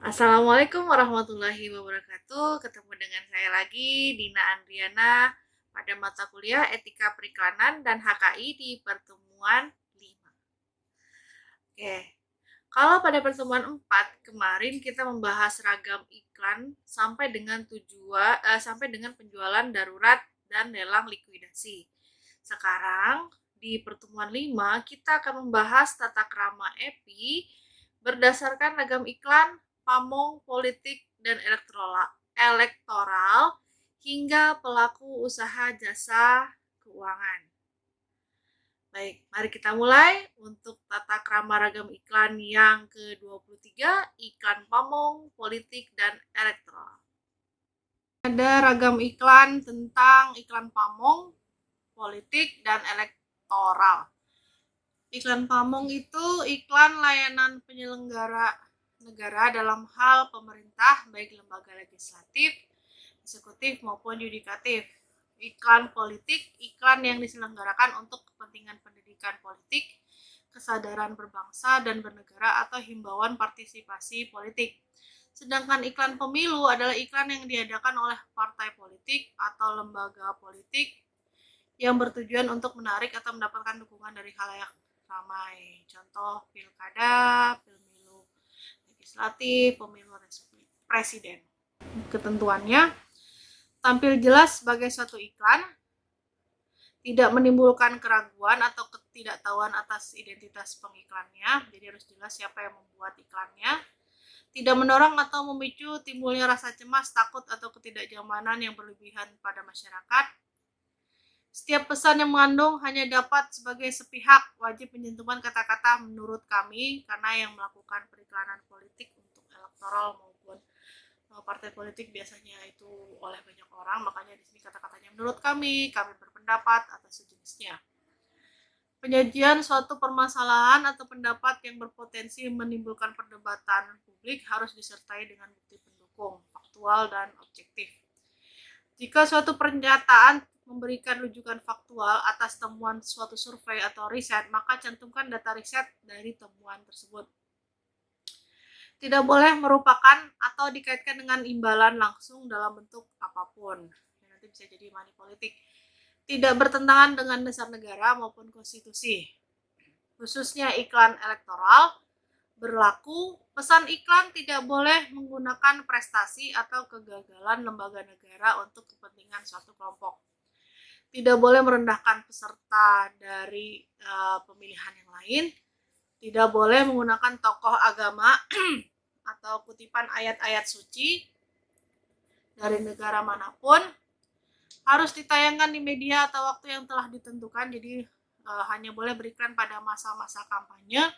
Assalamualaikum warahmatullahi wabarakatuh. Ketemu dengan saya lagi, Dina Andriana, pada mata kuliah Etika Periklanan dan HKI di pertemuan 5. Oke, kalau pada pertemuan 4 kemarin kita membahas ragam iklan sampai dengan penjualan darurat dan lelang likuidasi. Sekarang di pertemuan 5 kita akan membahas tata krama EPI berdasarkan ragam iklan, pamong, politik, dan elektoral hingga pelaku usaha jasa keuangan. Baik, mari kita mulai untuk tata krama ragam iklan yang ke-23, iklan pamong, politik, dan elektoral. Ada ragam iklan tentang iklan pamong, politik, dan elektoral. Iklan pamong itu iklan layanan penyelenggara negara dalam hal pemerintah, baik lembaga legislatif, eksekutif, maupun yudikatif. Iklan politik, iklan yang diselenggarakan untuk kepentingan pendidikan politik, kesadaran berbangsa dan bernegara atau himbauan partisipasi politik. Sedangkan iklan pemilu adalah iklan yang diadakan oleh partai politik atau lembaga politik yang bertujuan untuk menarik atau mendapatkan dukungan dari khalayak ramai. Contoh pilkada, pemilu legislatif, pemilu presiden. Ketentuannya, tampil jelas sebagai suatu iklan, tidak menimbulkan keraguan atau ketidaktahuan atas identitas pengiklannya, jadi harus jelas siapa yang membuat iklannya, tidak mendorong atau memicu timbulnya rasa cemas, takut, atau ketidaknyamanan yang berlebihan pada masyarakat. Setiap pesan yang mengandung hanya dapat sebagai sepihak, wajib penyentuhan kata-kata menurut kami, karena yang melakukan periklanan politik untuk elektoral maupun partai politik biasanya itu oleh banyak orang, makanya di sini kata-katanya menurut kami berpendapat atau sejenisnya. Penyajian suatu permasalahan atau pendapat yang berpotensi menimbulkan perdebatan publik harus disertai dengan bukti pendukung, faktual dan objektif. Jika suatu pernyataan memberikan rujukan faktual atas temuan suatu survei atau riset, maka cantumkan data riset dari temuan tersebut. Tidak boleh merupakan atau dikaitkan dengan imbalan langsung dalam bentuk apapun. Nanti bisa jadi money politik. Tidak bertentangan dengan dasar negara maupun konstitusi. Khususnya iklan elektoral, berlaku pesan iklan tidak boleh menggunakan prestasi atau kegagalan lembaga negara untuk kepentingan suatu kelompok. Tidak boleh merendahkan peserta dari pemilihan yang lain. Tidak boleh menggunakan tokoh agama atau kutipan ayat-ayat suci dari negara manapun. Harus ditayangkan di media atau waktu yang telah ditentukan, jadi hanya boleh beriklan pada masa-masa kampanye.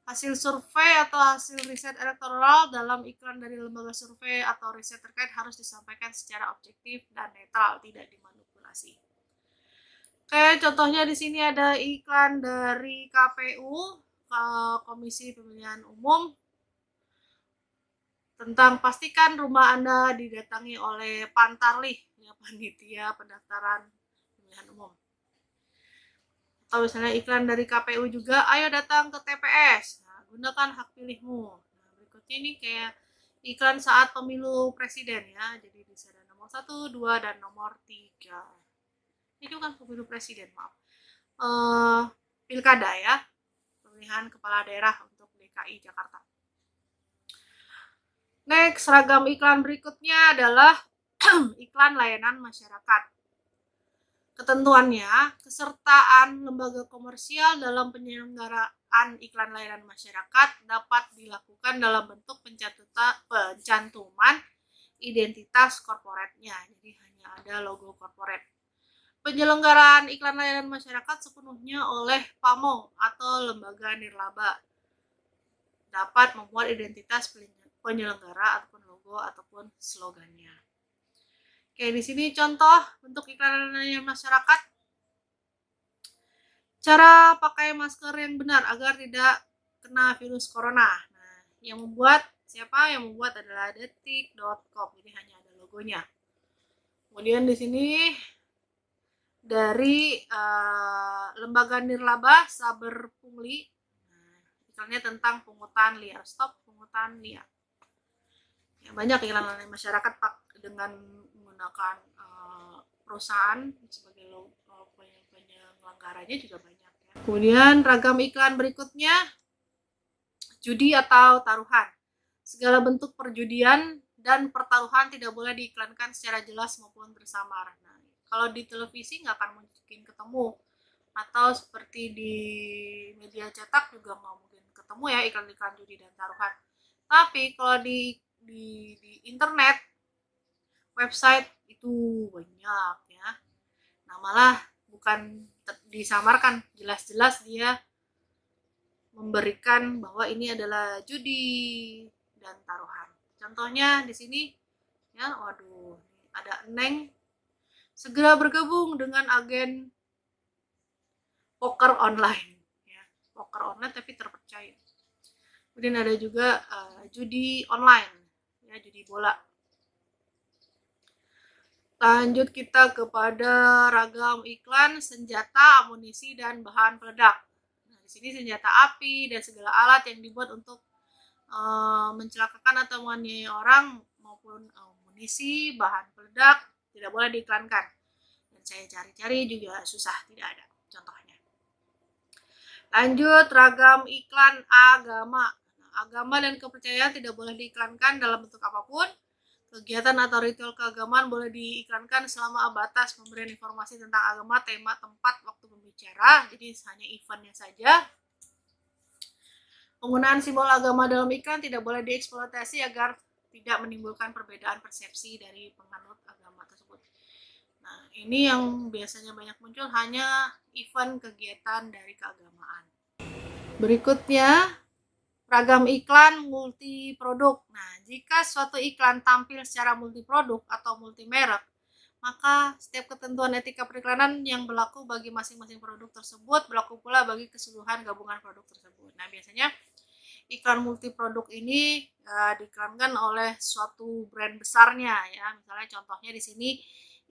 Hasil survei atau hasil riset elektoral dalam iklan dari lembaga survei atau riset terkait harus disampaikan secara objektif dan netral, tidak dimanipulasi. Oke, contohnya di sini ada iklan dari KPU, Komisi Pemilihan Umum, tentang pastikan rumah Anda didatangi oleh Pantarlih, ya, panitia pendaftaran pemilihan umum. Atau misalnya iklan dari KPU juga, ayo datang ke TPS, nah, gunakan hak pilihmu. Nah, berikutnya ini kayak iklan saat pemilu presiden, ya, jadi bisa ada nomor 1, 2, dan nomor 3. Ini bukan pemilu presiden, maaf. Pilkada, ya, pemilihan kepala daerah untuk DKI Jakarta. Next, ragam iklan berikutnya adalah iklan layanan masyarakat. Ketentuannya, kesertaan lembaga komersial dalam penyelenggaraan iklan layanan masyarakat dapat dilakukan dalam bentuk pencantuman identitas korporatnya, jadi hanya ada logo korporat. Penyelenggaraan iklan layanan masyarakat sepenuhnya oleh pamong atau lembaga nirlaba dapat membuat identitas penyelenggara ataupun logo ataupun slogannya. Oke, di sini contoh untuk iklan layanan masyarakat. Cara pakai masker yang benar agar tidak kena virus corona. Nah, yang membuat siapa? Yang membuat adalah detik.com. Jadi hanya ada logonya. Kemudian di sini dari lembaga nirlaba Saber Pungli. Nah, iklannya tentang pungutan liar, stop pungutan liar. Ya, banyak iklan online masyarakat dengan menggunakan perusahaan sebagai penyelenggaranya juga banyak ya. Kemudian ragam iklan berikutnya judi atau taruhan. Segala bentuk perjudian dan pertaruhan tidak boleh diiklankan secara jelas maupun bersamar. Nah, kalau di televisi nggak akan mungkin ketemu, atau seperti di media cetak juga nggak mungkin ketemu ya iklan-iklan judi dan taruhan. Tapi kalau di internet, website itu banyak ya. Nah, malah bukan disamarkan, jelas-jelas dia memberikan bahwa ini adalah judi dan taruhan. Contohnya di sini ya, waduh, ada Neng segera bergabung dengan agen poker online ya. Poker online tapi terpercaya. Kemudian ada juga judi online ya, judi bola. Lanjut kita kepada ragam iklan senjata, amunisi, dan bahan peledak. Nah, di sini senjata api dan segala alat yang dibuat untuk mencelakakan atau menganiaya orang maupun amunisi, bahan peledak tidak boleh diiklankan. Dan saya cari-cari juga susah, tidak ada contohnya. Lanjut ragam iklan agama. Nah, agama dan kepercayaan tidak boleh diiklankan dalam bentuk apapun. Kegiatan atau ritual keagamaan boleh diiklankan selama batas pemberian informasi tentang agama, tema, tempat, waktu berbicara. Jadi hanya eventnya saja. Penggunaan simbol agama dalam iklan tidak boleh dieksploitasi agar tidak menimbulkan perbedaan persepsi dari penganut agama tersebut. Nah, ini yang biasanya banyak muncul hanya event kegiatan dari keagamaan. Berikutnya, ragam iklan multi produk. Nah, jika suatu iklan tampil secara multi produk atau multi merek, maka setiap ketentuan etika periklanan yang berlaku bagi masing-masing produk tersebut berlaku pula bagi keseluruhan gabungan produk tersebut. Nah, biasanya iklan multi produk ini diiklankan oleh suatu brand besarnya ya. Misalnya contohnya di sini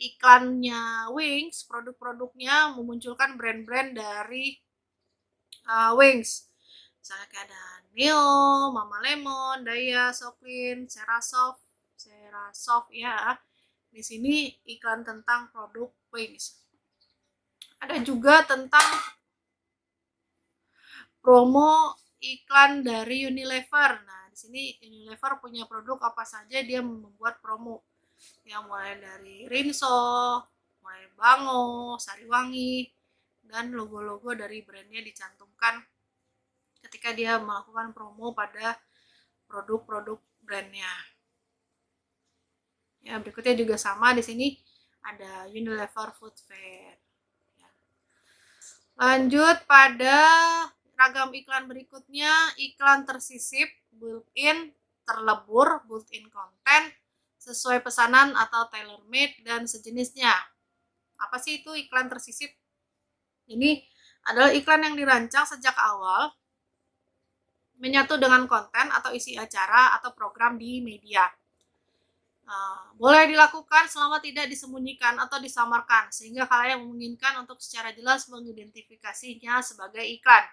iklannya Wings, produk-produknya memunculkan brand-brand dari Wings. Misalnya kayak ada Neo, Mama Lemon, Daya, Soklin, Serasoft ya. Di sini iklan tentang produk Wings. Ada juga tentang promo iklan dari Unilever. Nah, di sini Unilever punya produk apa saja dia membuat promo. Yang mulai dari Rinso, mulai Bango, Sariwangi, dan logo-logo dari brandnya dicantumkan ketika dia melakukan promo pada produk-produk brandnya. Ya, berikutnya juga sama di sini ada Unilever Food Fair. Ya. Lanjut pada ragam iklan berikutnya, iklan tersisip, built-in, terlebur, built-in content, sesuai pesanan atau tailor-made dan sejenisnya. Apa sih itu iklan tersisip? Ini adalah iklan yang dirancang sejak awal menyatu dengan konten atau isi acara atau program di media. Boleh dilakukan selama tidak disembunyikan atau disamarkan, sehingga khalayak memungkinkan untuk secara jelas mengidentifikasinya sebagai iklan.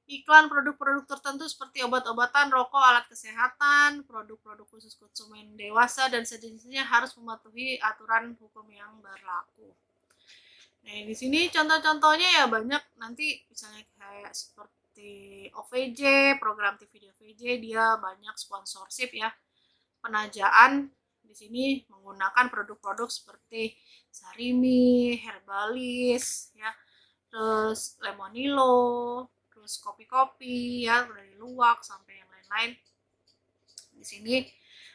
Iklan produk-produk tertentu seperti obat-obatan, rokok, alat kesehatan, produk-produk khusus konsumen dewasa, dan sejenisnya harus mematuhi aturan hukum yang berlaku. Nah, di sini contoh-contohnya ya banyak, nanti misalnya kayak seperti OVJ, program TV di OVJ, dia banyak sponsorship ya, penajaan di sini menggunakan produk-produk seperti Sarimi, Herbalis ya, terus Lemonilo, terus kopi-kopi ya, dari luwak sampai yang lain-lain. Di sini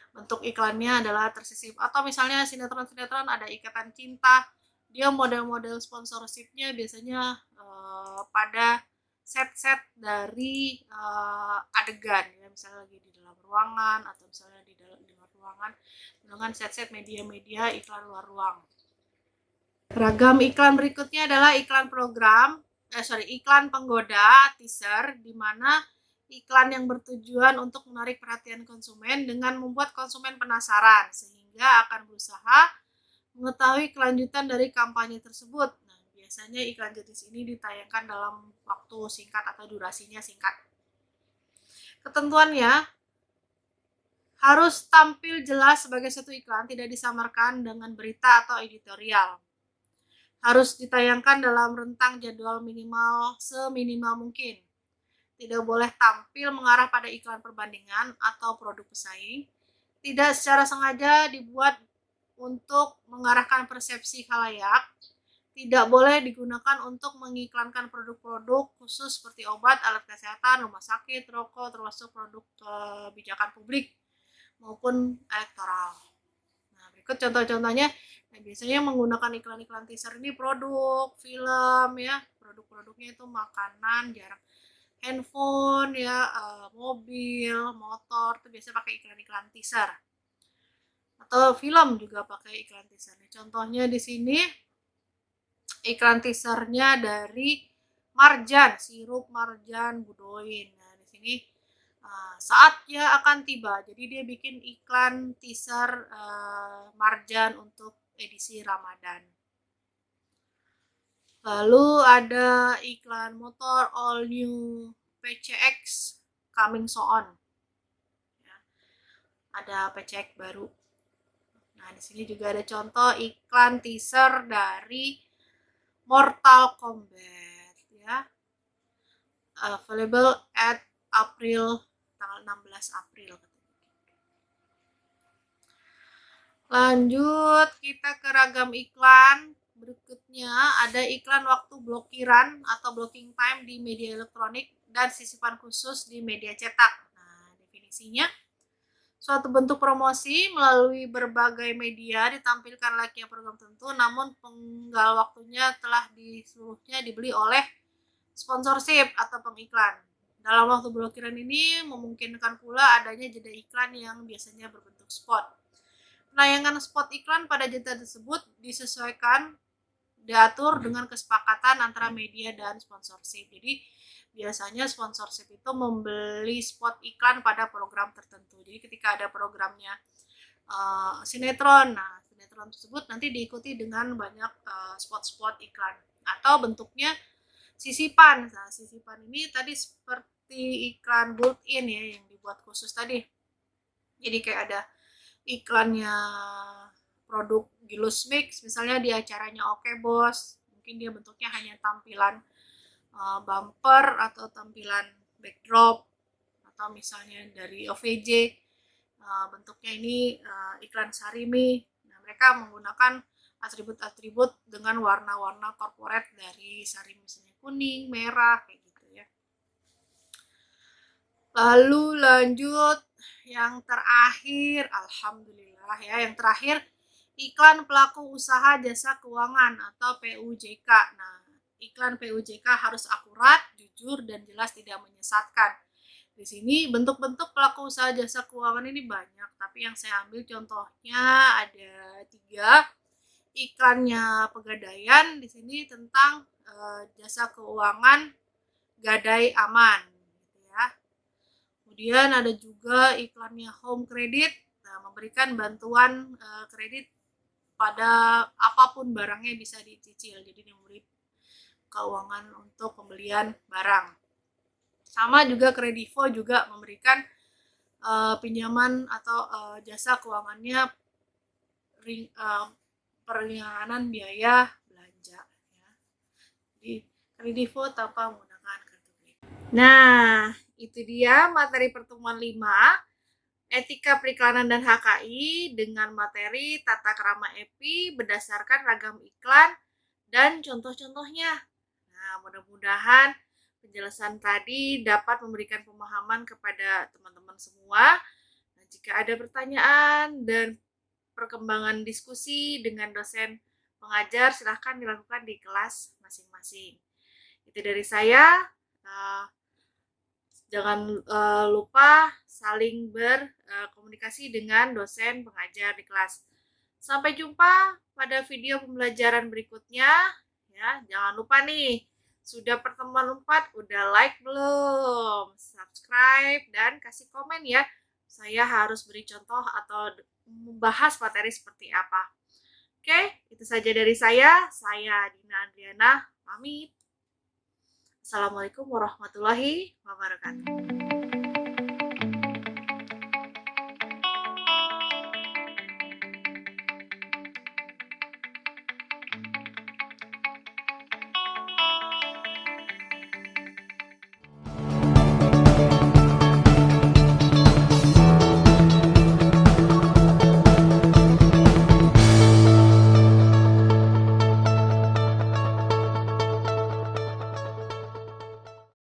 bentuk iklannya adalah tersisip. Atau misalnya sinetron-sinetron ada Ikatan Cinta, dia model-model sponsorshipnya biasanya pada set-set dari adegan ya, misalnya lagi di dalam ruangan atau misalnya di luar ruangan dengan set-set media-media iklan luar ruang. Ragam iklan berikutnya adalah iklan iklan penggoda, teaser, di mana iklan yang bertujuan untuk menarik perhatian konsumen dengan membuat konsumen penasaran sehingga akan berusaha mengetahui kelanjutan dari kampanye tersebut. Nah, biasanya iklan jenis ini ditayangkan dalam waktu singkat atau durasinya singkat. Ketentuannya Harus tampil jelas sebagai satu iklan, tidak disamarkan dengan berita atau editorial. Harus ditayangkan dalam rentang jadwal minimal seminimal mungkin. Tidak boleh tampil mengarah pada iklan perbandingan atau produk pesaing. Tidak secara sengaja dibuat untuk mengarahkan persepsi khalayak. Tidak boleh digunakan untuk mengiklankan produk-produk khusus seperti obat, alat kesehatan, rumah sakit, rokok, termasuk produk kebijakan publik maupun elektoral. Nah, berikut contoh-contohnya. Nah, biasanya menggunakan iklan-iklan teaser ini produk, film ya, produk-produknya itu makanan, jarang handphone ya, mobil, motor, itu biasanya pakai iklan-iklan teaser. Atau film juga pakai iklan teaser. Contohnya di sini iklan teasernya dari Marjan, sirup Marjan Budoin. Nah, di sini saatnya akan tiba. Jadi dia bikin iklan teaser Marjan untuk edisi Ramadan. Lalu ada iklan motor all new PCX coming so on. Ya, ada PCX baru. Nah, di sini juga ada contoh iklan teaser dari Mortal Kombat ya. Available at April tanggal 16 April. Lanjut kita ke ragam iklan. Berikutnya ada iklan waktu blokiran atau blocking time di media elektronik dan sisipan khusus di media cetak. Nah, definisinya suatu bentuk promosi melalui berbagai media ditampilkan layaknya program tertentu, namun penggal waktunya telah seluruhnya dibeli oleh sponsorship atau pengiklan. Dalam waktu blokiran ini memungkinkan pula adanya jeda iklan yang biasanya berbentuk spot. Penayangan spot iklan pada jeda tersebut diatur dengan kesepakatan antara media dan sponsorship. Jadi biasanya sponsorship itu membeli spot iklan pada program tertentu. Jadi ketika ada programnya sinetron, nah sinetron tersebut nanti diikuti dengan banyak spot-spot iklan atau bentuknya sisipan. Nah, sisipan ini tadi seperti iklan built-in ya yang dibuat khusus tadi. Jadi kayak ada iklannya produk Gilus Mix misalnya di acaranya Oke Bos, mungkin dia bentuknya hanya tampilan bumper atau tampilan backdrop, atau misalnya dari OVJ bentuknya ini iklan Sarimi. Nah, mereka menggunakan atribut-atribut dengan warna-warna corporate dari Sarimi, misalnya kuning, merah kayak gitu ya. Lalu lanjut yang terakhir, alhamdulillah ya, yang terakhir iklan pelaku usaha jasa keuangan atau PUJK. Nah, iklan PUJK harus akurat, jujur, dan jelas tidak menyesatkan. Di sini bentuk-bentuk pelaku usaha jasa keuangan ini banyak, tapi yang saya ambil contohnya ada 3. Iklannya Pegadaian di sini tentang jasa keuangan Gadai Aman. Kemudian ada juga iklannya Home Credit, nah, memberikan bantuan kredit pada apapun barangnya bisa dicicil. Jadi dia memberi keuangan untuk pembelian barang. Sama juga Kredivo juga memberikan pinjaman atau jasa keuangannya peringanan biaya belanja. Ya. Jadi Kredivo tanpa menggunakan kartu kredit. Nah, itu dia materi pertemuan 5, etika periklanan dan HKI dengan materi tata krama EPI berdasarkan ragam iklan dan contoh-contohnya. Nah, mudah-mudahan penjelasan tadi dapat memberikan pemahaman kepada teman-teman semua. Nah, jika ada pertanyaan dan perkembangan diskusi dengan dosen pengajar, silahkan dilakukan di kelas masing-masing. Itu dari saya. Jangan lupa saling berkomunikasi dengan dosen pengajar di kelas. Sampai jumpa pada video pembelajaran berikutnya. Ya, jangan lupa nih, sudah pertemuan 4, udah like belum? Subscribe dan kasih komen ya. Saya harus beri contoh atau membahas materi seperti apa. Oke, itu saja dari saya. Saya Dina Andriana, pamit. Assalamualaikum warahmatullahi wabarakatuh.